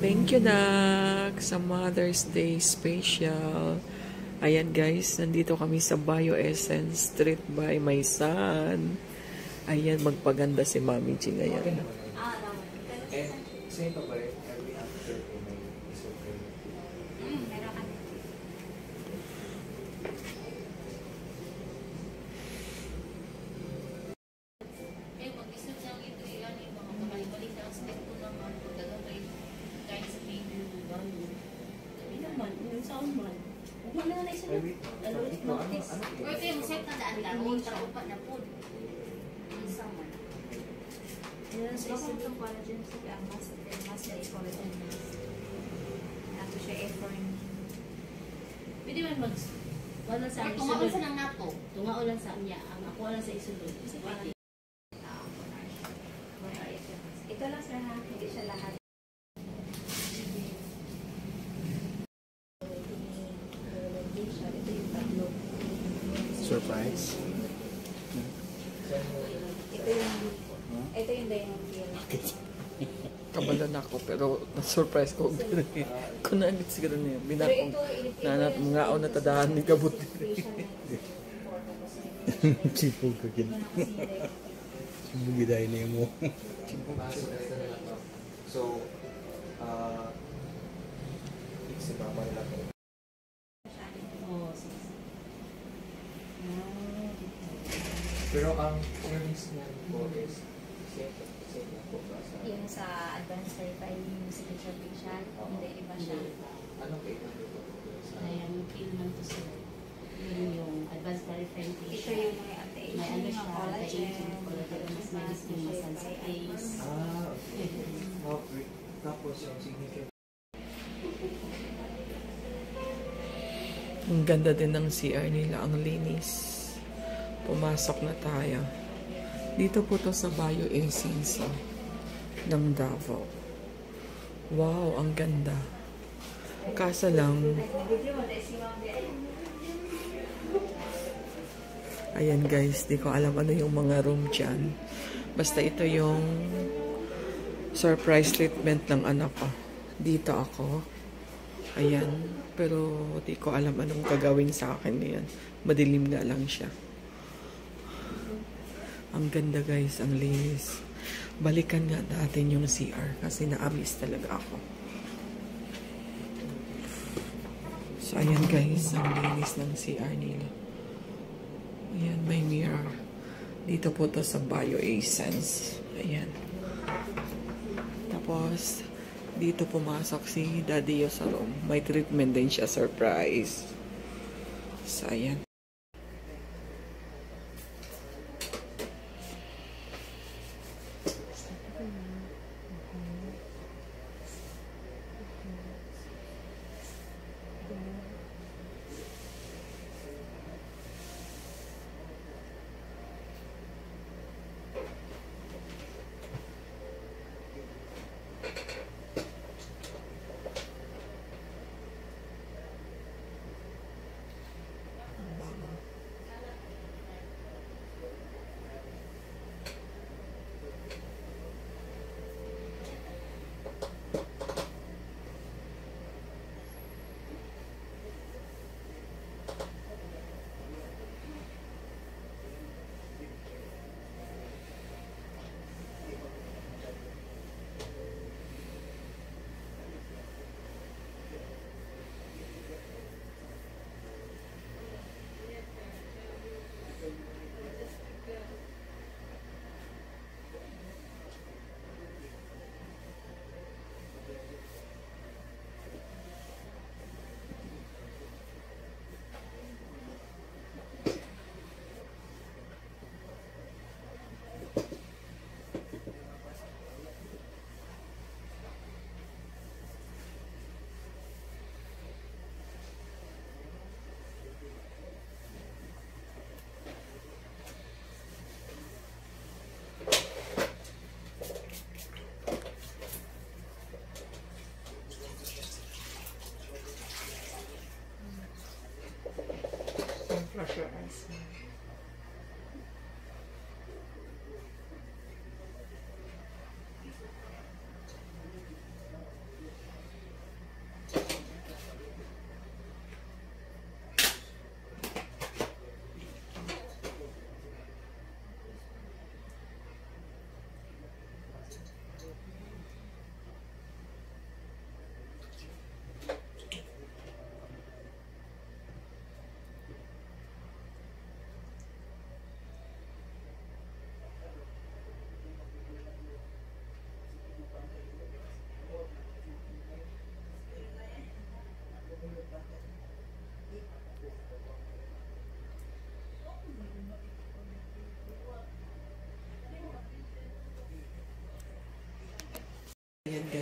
Thank you, Nak, sa Mother's Day special. Ayan, guys, nandito kami sa Bioessence Street by my son. Ayan, magpaganda si Mami G ngayon. Pwede man mag wala sa isulod. Tunga lang sa nato. Tunga lang sa niya. Ang ako lang sa isulod. Ito lang sir ha. Hindi siya lahat. Surprise. Ito yung diamond deal. Kabalan ako, pero na-surprise ko. Kung naagit siguro niya. Binakong nanat mga ako natadahan ni Kabut. Sipog ka kin. Sipog giday niya mo. So, si mama nila ko. Pero ang release niya po is Yung sa advanced certified signature patient, hindi iba siya. Anong kailangan ito? Ayan, kailangan to sir. Yun yung advanced certified patient. Ito yung may anti-aging, may ano siya, collagen, mas malis yung massage. Okay. Tapos yung signature. Ang ganda din ng CR nila, ang linis. Pumasok na tayo. Dito po to sa Bioessence ng Davao. Wow, ang ganda. Kasa lang, ayan guys, di ko alam ano yung mga room dyan. Basta ito yung surprise treatment ng anak ko. Dito ako. Ayan. Pero di ko alam anong gagawin sa akin yan. Madilim nga lang siya. Ang ganda guys, ang linis. Balikan nga natin yung CR kasi na-amiss talaga ako. So ayan guys, ang linis ng CR nila. Ayan, may mirror. Dito po to sa Bioessence. Ayan. Tapos, dito pumasok si Daddy Yo sa room. May treatment din siya, surprise. So ayan.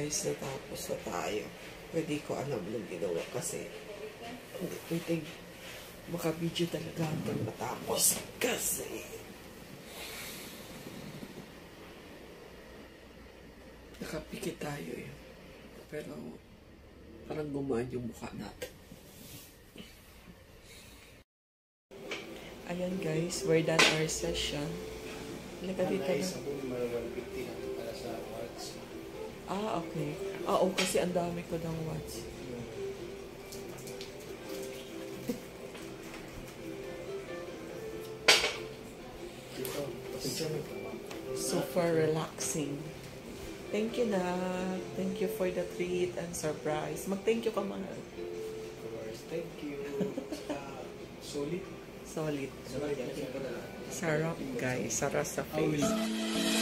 guys, natapos na tayo. Pwede ko alam nung ginawa kasi hindi pwedeng maka-video talaga hanggang matapos kasi nakapikit tayo eh. Pero parang gumaan yung mukha natin. Ayan guys, we're done our session. Halika dito na. Ah, okay. Ah, oo, kasi ang dami ko ng watch. Super relaxing. Thank you na. Thank you for the treat and surprise. Mag-thank you ka mga. Thank you. Solid. Solid. Sarap guys. Sarap sa face.